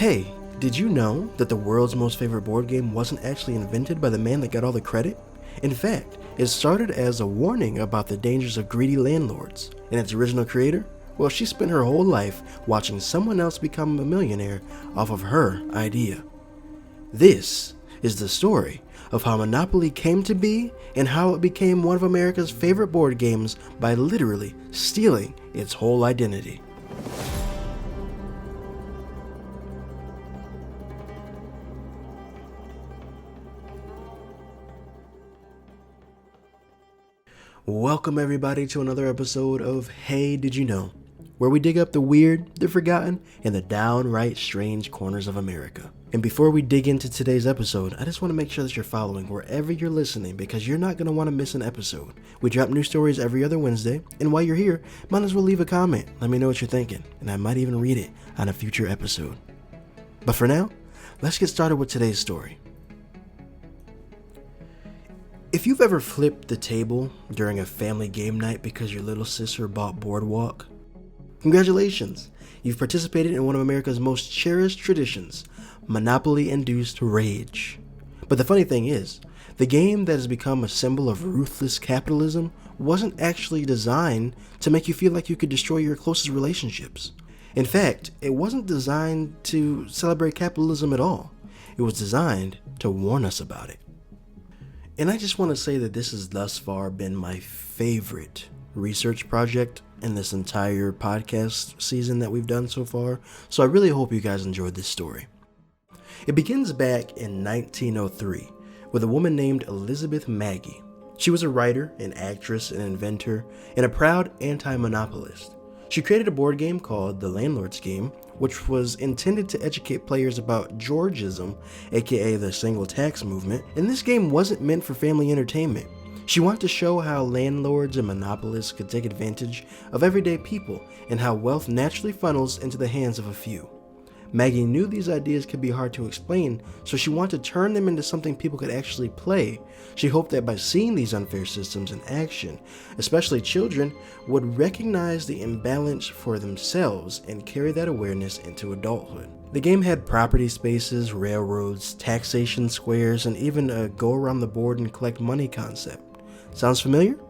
Hey, did you know that the world's most favorite board game wasn't actually invented by the man that got all the credit? In fact, it started as a warning about the dangers of greedy landlords, and its original creator? Well, she spent her whole life watching someone else become a millionaire off of her idea. This is the story of how Monopoly came to be and how it became one of America's favorite board games by literally stealing its whole identity. Welcome everybody to another episode of Hey Did You Know, where we dig up the weird, the forgotten, and the downright strange corners of America. And before we dig into today's episode, I just want to make sure that you're following wherever you're listening because you're not going to want to miss an episode. We drop new stories every other Wednesday, and while you're here, might as well leave a comment. Let me know what you're thinking, and I might even read it on a future episode. But for now, let's get started with today's story. If you've ever flipped the table during a family game night because your little sister bought Boardwalk, congratulations! You've participated in one of America's most cherished traditions, Monopoly-induced rage. But the funny thing is, the game that has become a symbol of ruthless capitalism wasn't actually designed to make you feel like you could destroy your closest relationships. In fact, it wasn't designed to celebrate capitalism at all. It was designed to warn us about it. And I just want to say that this has thus far been my favorite research project in this entire podcast season that we've done so far, so I really hope you guys enjoyed this story. It begins back in 1903 with a woman named Elizabeth Magie. She was a writer, an actress, an inventor, and a proud anti-monopolist. She created a board game called The Landlord's Game, which was intended to educate players about Georgism, aka the single tax movement, and this game wasn't meant for family entertainment. She wanted to show how landlords and monopolists could take advantage of everyday people and how wealth naturally funnels into the hands of a few. Maggie knew these ideas could be hard to explain, so she wanted to turn them into something people could actually play. She hoped that by seeing these unfair systems in action, especially children would recognize the imbalance for themselves and carry that awareness into adulthood. The game had property spaces, railroads, taxation squares, and even a go around the board and collect money concept. Sounds familiar?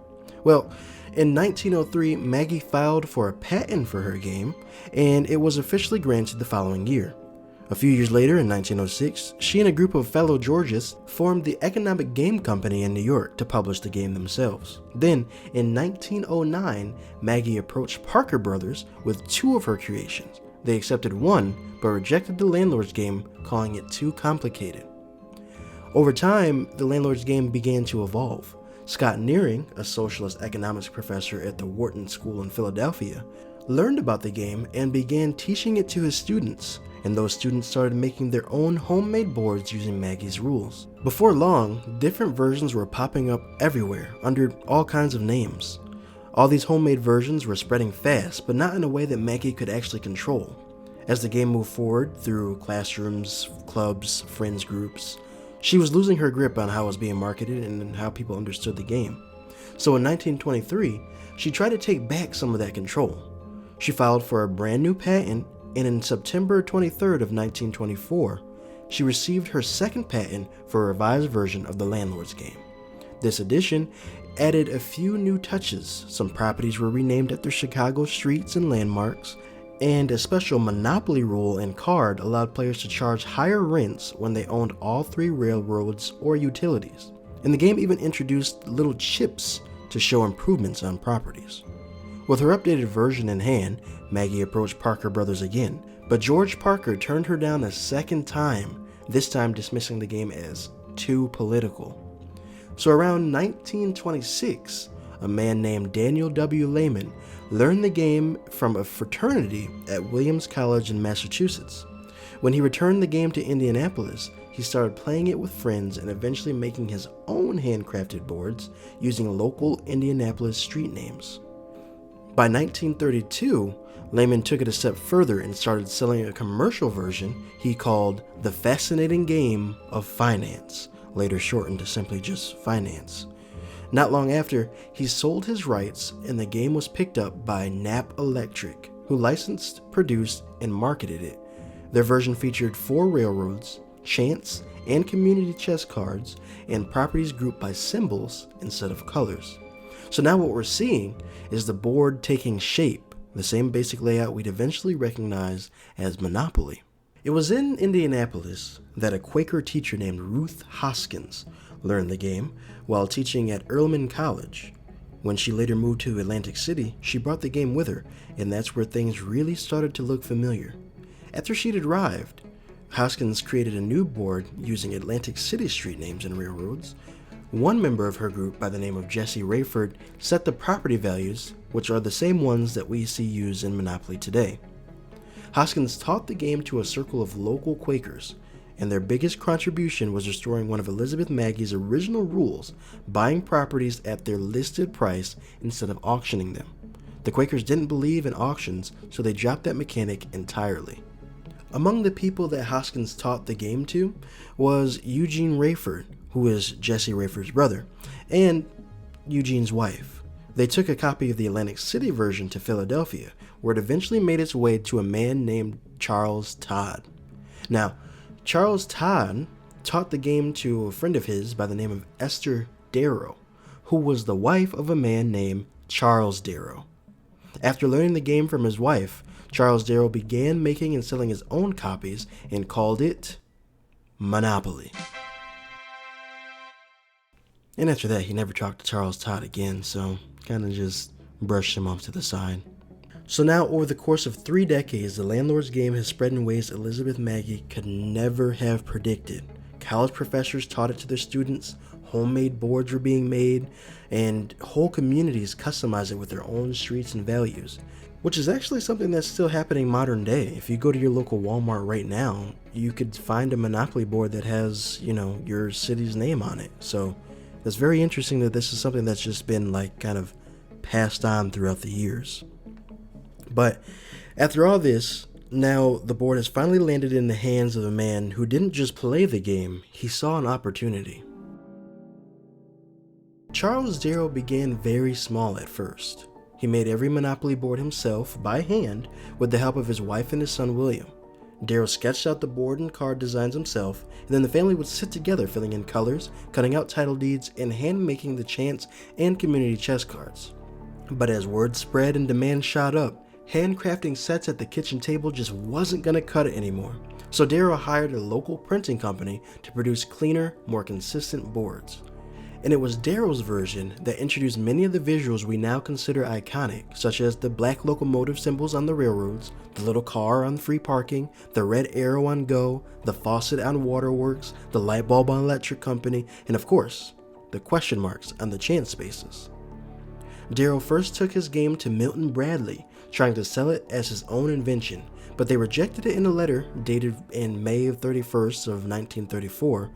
Well, in 1903, Maggie filed for a patent for her game, and it was officially granted the following year. A few years later, in 1906, she and a group of fellow Georgists formed the Economic Game Company in New York to publish the game themselves. Then, in 1909, Maggie approached Parker Brothers with two of her creations. They accepted one, but rejected the Landlord's Game, calling it too complicated. Over time, the Landlord's Game began to evolve. Scott Nearing, a socialist economics professor at the Wharton School in Philadelphia, learned about the game and began teaching it to his students, and those students started making their own homemade boards using Maggie's rules. Before long, different versions were popping up everywhere under all kinds of names. All these homemade versions were spreading fast, but not in a way that Maggie could actually control. As the game moved forward through classrooms, clubs, friends groups, she was losing her grip on how it was being marketed and how people understood the game. So in 1923, she tried to take back some of that control. She filed for a brand new patent, and in September 23rd of 1924, she received her second patent for a revised version of the Landlord's Game. This edition added a few new touches. Some properties were renamed after Chicago streets and landmarks, and a special monopoly rule and card allowed players to charge higher rents when they owned all three railroads or utilities. And the game even introduced little chips to show improvements on properties. With her updated version in hand, Maggie approached Parker Brothers again, but George Parker turned her down a second time, this time dismissing the game as too political. So around 1926, a man named Daniel W. Lehman learned the game from a fraternity at Williams College in Massachusetts. When he returned the game to Indianapolis, he started playing it with friends and eventually making his own handcrafted boards using local Indianapolis street names. By 1932, Lehman took it a step further and started selling a commercial version he called The Fascinating Game of Finance, later shortened to simply just Finance. Not long after, he sold his rights and the game was picked up by Knapp Electric, who licensed, produced, and marketed it. Their version featured 4 railroads, chance, and community chess cards, and properties grouped by symbols instead of colors. So now what we're seeing is the board taking shape, the same basic layout we'd eventually recognize as Monopoly. It was in Indianapolis that a Quaker teacher named Ruth Hoskins learned the game while teaching at Ehrlichman College. When she later moved to Atlantic City, she brought the game with her, and that's where things really started to look familiar. After she'd arrived, Hoskins created a new board using Atlantic City street names and railroads. One member of her group, by the name of Jesse Rayford, set the property values, which are the same ones that we see used in Monopoly today. Hoskins taught the game to a circle of local Quakers, and their biggest contribution was restoring one of Elizabeth Maggie's original rules, buying properties at their listed price instead of auctioning them. The Quakers didn't believe in auctions, so they dropped that mechanic entirely. Among the people that Hoskins taught the game to was Eugene Rayford, who is Jesse Rayford's brother, and Eugene's wife. They took a copy of the Atlantic City version to Philadelphia, where it eventually made its way to a man named Charles Todd. Now, Charles Todd taught the game to a friend of his by the name of Esther Darrow, who was the wife of a man named Charles Darrow. After learning the game from his wife, Charles Darrow began making and selling his own copies and called it Monopoly. And after that, he never talked to Charles Todd again, so kind of just brushed him off to the side. So now, over the course of 3 decades, the landlord's game has spread in ways Elizabeth Maggie could never have predicted. College professors taught it to their students, homemade boards were being made, and whole communities customized it with their own streets and values, which is actually something that's still happening modern day. If you go to your local Walmart right now, you could find a Monopoly board that has, your city's name on it. So it's very interesting that this is something that's just been kind of passed on throughout the years. But after all this, now the board has finally landed in the hands of a man who didn't just play the game, he saw an opportunity. Charles Darrow began very small at first. He made every Monopoly board himself by hand with the help of his wife and his son William. Darrow sketched out the board and card designs himself, and then the family would sit together filling in colors, cutting out title deeds, and hand-making the chance and community chess cards. But as word spread and demand shot up, handcrafting sets at the kitchen table just wasn't going to cut it anymore. So Darrow hired a local printing company to produce cleaner, more consistent boards. And it was Darrow's version that introduced many of the visuals we now consider iconic, such as the black locomotive symbols on the railroads, the little car on free parking, the red arrow on Go, the faucet on Waterworks, the light bulb on Electric Company, and of course, the question marks on the chance spaces. Darrow first took his game to Milton Bradley, trying to sell it as his own invention, but they rejected it in a letter dated in May 31st of 1934,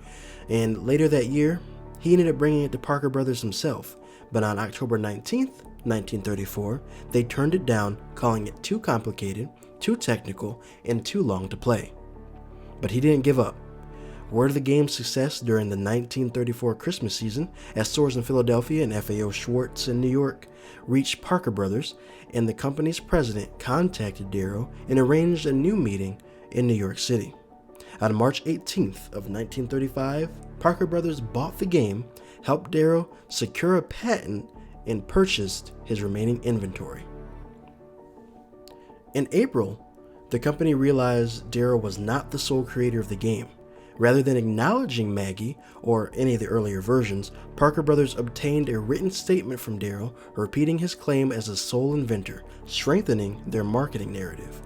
and later that year, he ended up bringing it to Parker Brothers himself, but on October 19th, 1934, they turned it down, calling it too complicated, too technical, and too long to play. But he didn't give up. Word of the game's success during the 1934 Christmas season, as stores in Philadelphia and FAO Schwartz in New York reached Parker Brothers, and the company's president contacted Darrow and arranged a new meeting in New York City. On March 18th of 1935, Parker Brothers bought the game, helped Darrow secure a patent, and purchased his remaining inventory. In April, the company realized Darrow was not the sole creator of the game. Rather than acknowledging Maggie or any of the earlier versions, Parker Brothers obtained a written statement from Darrow repeating his claim as a sole inventor, strengthening their marketing narrative.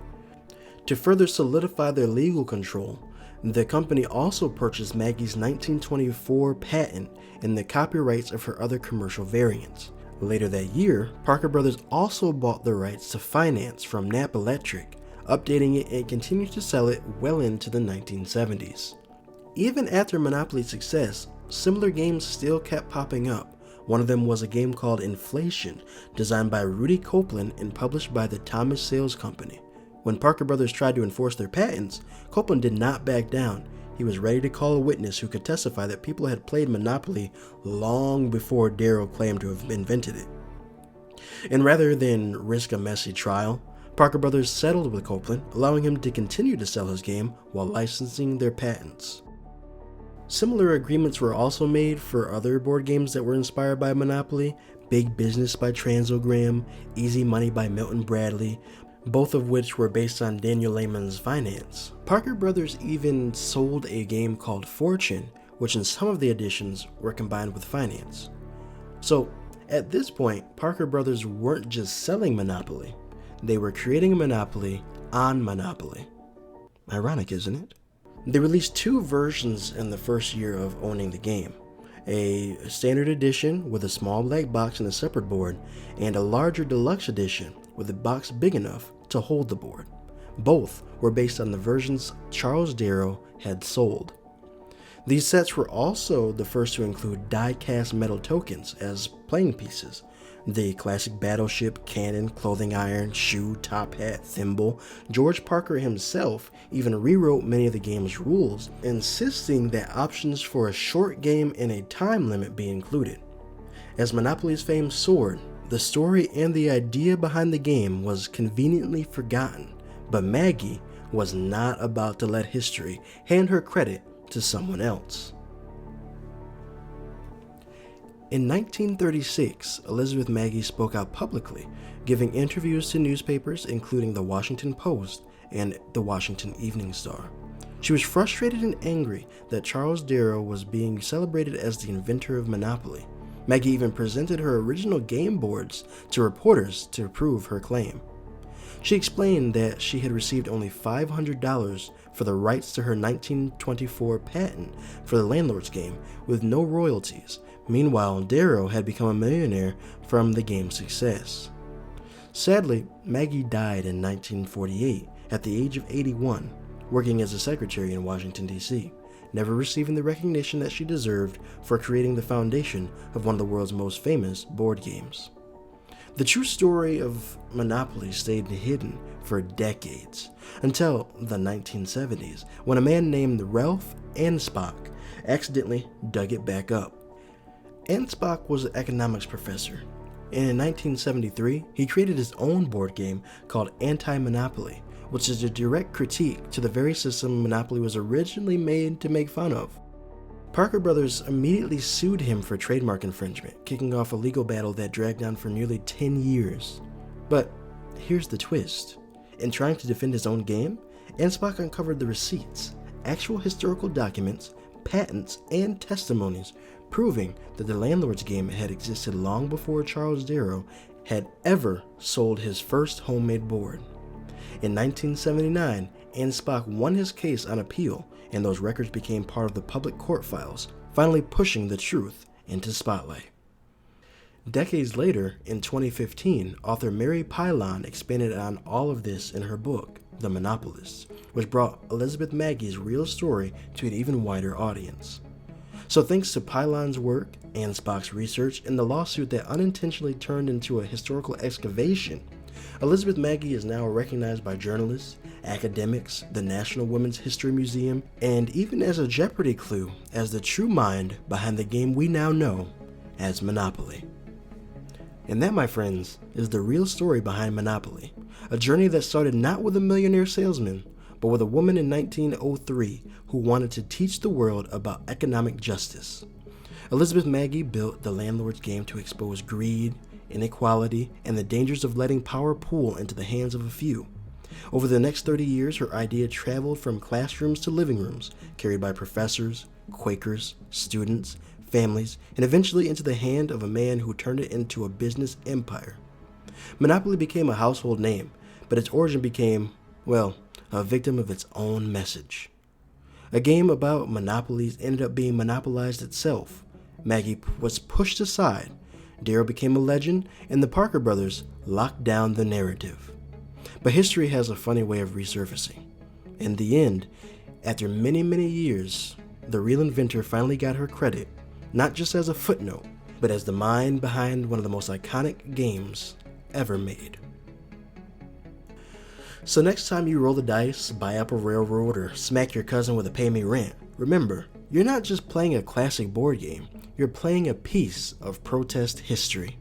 To further solidify their legal control, the company also purchased Maggie's 1924 patent and the copyrights of her other commercial variants. Later that year, Parker Brothers also bought the rights to finance from Knapp Electric, updating it and continued to sell it well into the 1970s. Even after Monopoly's success, similar games still kept popping up. One of them was a game called Inflation, designed by Rudy Copeland and published by the Thomas Sales Company. When Parker Brothers tried to enforce their patents, Copeland did not back down. He was ready to call a witness who could testify that people had played Monopoly long before Darrow claimed to have invented it. And rather than risk a messy trial, Parker Brothers settled with Copeland, allowing him to continue to sell his game while licensing their patents. Similar agreements were also made for other board games that were inspired by Monopoly: Big Business by Transogram, Easy Money by Milton Bradley, both of which were based on Daniel Lehman's finance. Parker Brothers even sold a game called Fortune, which in some of the editions were combined with finance. So, at this point, Parker Brothers weren't just selling Monopoly, they were creating a monopoly on Monopoly. Ironic, isn't it? They released two versions in the first year of owning the game: a standard edition with a small black box and a separate board, and a larger deluxe edition with a box big enough to hold the board. Both were based on the versions Charles Darrow had sold. These sets were also the first to include die-cast metal tokens as playing pieces. The classic battleship, cannon, clothing iron, shoe, top hat, thimble. George Parker himself even rewrote many of the game's rules, insisting that options for a short game and a time limit be included. As Monopoly's fame soared, the story and the idea behind the game was conveniently forgotten, but Maggie was not about to let history hand her credit to someone else. In 1936, Elizabeth Maggie spoke out publicly, giving interviews to newspapers including the Washington Post and the Washington Evening Star. She was frustrated and angry that Charles Darrow was being celebrated as the inventor of Monopoly. Maggie even presented her original game boards to reporters to prove her claim. She explained that she had received only $500 for the rights to her 1924 patent for the Landlord's Game, with no royalties. Meanwhile, Darrow had become a millionaire from the game's success. Sadly, Maggie died in 1948 at the age of 81, working as a secretary in Washington, D.C., never receiving the recognition that she deserved for creating the foundation of one of the world's most famous board games. The true story of Monopoly stayed hidden for decades, until the 1970s, when a man named Ralph Anspach accidentally dug it back up. Anspach was an economics professor, and in 1973, he created his own board game called Anti-Monopoly, which is a direct critique to the very system Monopoly was originally made to make fun of. Parker Brothers immediately sued him for trademark infringement, kicking off a legal battle that dragged on for nearly 10 years. But here's the twist. In trying to defend his own game, Anspach uncovered the receipts, actual historical documents, patents, and testimonies proving that the Landlord's Game had existed long before Charles Darrow had ever sold his first homemade board. In 1979, Anspach won his case on appeal, and those records became part of the public court files, finally pushing the truth into spotlight. Decades later, in 2015, author Mary Pylon expanded on all of this in her book, The Monopolists, which brought Elizabeth Maggie's real story to an even wider audience. So thanks to Pylon's work, Anspach's research, and the lawsuit that unintentionally turned into a historical excavation, Elizabeth Maggie is now recognized by journalists, academics, the National Women's History Museum, and even as a Jeopardy clue as the true mind behind the game we now know as Monopoly. And that, my friends, is the real story behind Monopoly, a journey that started not with a millionaire salesman, but with a woman in 1903 who wanted to teach the world about economic justice. Elizabeth Maggie built the Landlord's Game to expose greed, inequality, and the dangers of letting power pool into the hands of a few. Over the next 30 years, her idea traveled from classrooms to living rooms, carried by professors, Quakers, students, families, and eventually into the hand of a man who turned it into a business empire. Monopoly became a household name, but its origin became, well, a victim of its own message. A game about monopolies ended up being monopolized itself. Maggie was pushed aside, Darrow became a legend, and the Parker brothers locked down the narrative. But history has a funny way of resurfacing. In the end, after many, many years, the real inventor finally got her credit, not just as a footnote, but as the mind behind one of the most iconic games ever made. So next time you roll the dice, buy up a railroad, or smack your cousin with a pay me rent, remember, you're not just playing a classic board game, you're playing a piece of protest history.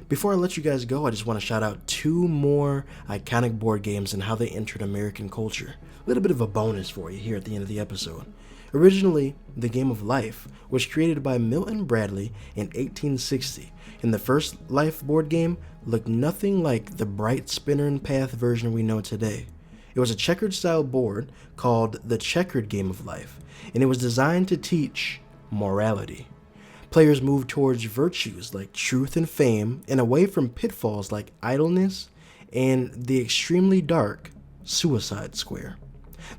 Before I let you guys go, I just want to shout out two more iconic board games and how they entered American culture. A little bit of a bonus for you here at the end of the episode. Originally, the Game of Life was created by Milton Bradley in 1860, and the first Life board game looked nothing like the bright spinner and path version we know today. It was a checkered style board called the Checkered Game of Life, and it was designed to teach morality. Players moved towards virtues like truth and fame and away from pitfalls like idleness and the extremely dark Suicide Square.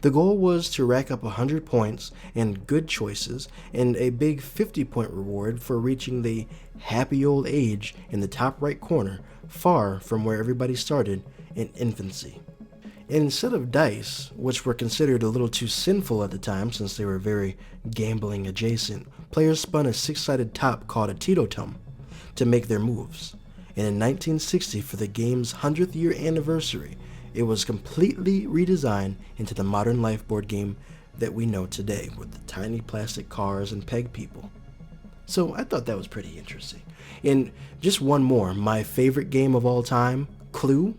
The goal was to rack up 100 points and good choices and a big 50-point reward for reaching the happy old age in the top right corner, far from where everybody started in infancy. And instead of dice, which were considered a little too sinful at the time since they were very gambling adjacent, players spun a 6-sided top called a teetotum to make their moves. And in 1960, for the game's 100th year anniversary, it was completely redesigned into the modern Life board game that we know today, with the tiny plastic cars and peg people. So I thought that was pretty interesting. And just one more, my favorite game of all time, Clue,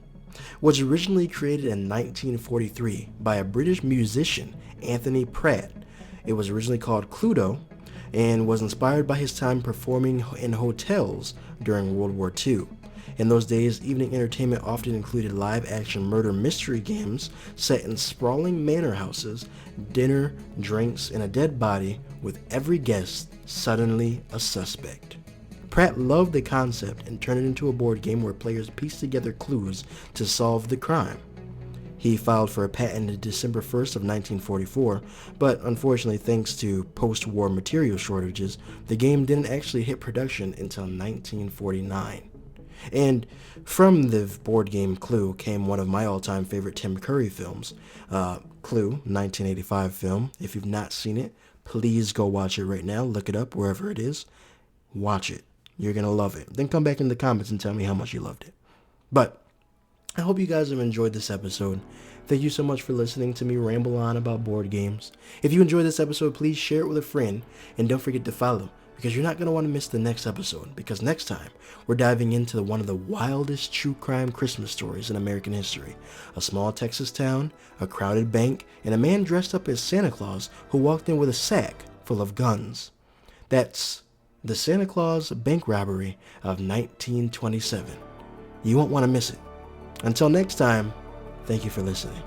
was originally created in 1943 by a British musician, Anthony Pratt. It was originally called Cluedo and was inspired by his time performing in hotels during World War II. In those days, evening entertainment often included live-action murder mystery games set in sprawling manor houses, dinner, drinks, and a dead body, with every guest suddenly a suspect. Pratt loved the concept and turned it into a board game where players pieced together clues to solve the crime. He filed for a patent in December 1st of 1944, but unfortunately, thanks to post-war material shortages, the game didn't actually hit production until 1949. And from the board game Clue came one of my all-time favorite Tim Curry films, Clue, 1985 film. If you've not seen it, please go watch it right now. Look it up wherever it is. Watch it. You're going to love it. Then come back in the comments and tell me how much you loved it. But I hope you guys have enjoyed this episode. Thank you so much for listening to me ramble on about board games. If you enjoyed this episode, please share it with a friend. And don't forget to follow, because you're not going to want to miss the next episode. Because next time, we're diving into one of the wildest true crime Christmas stories in American history. A small Texas town, a crowded bank, and a man dressed up as Santa Claus who walked in with a sack full of guns. That's the Santa Claus bank robbery of 1927. You won't want to miss it. Until next time, thank you for listening.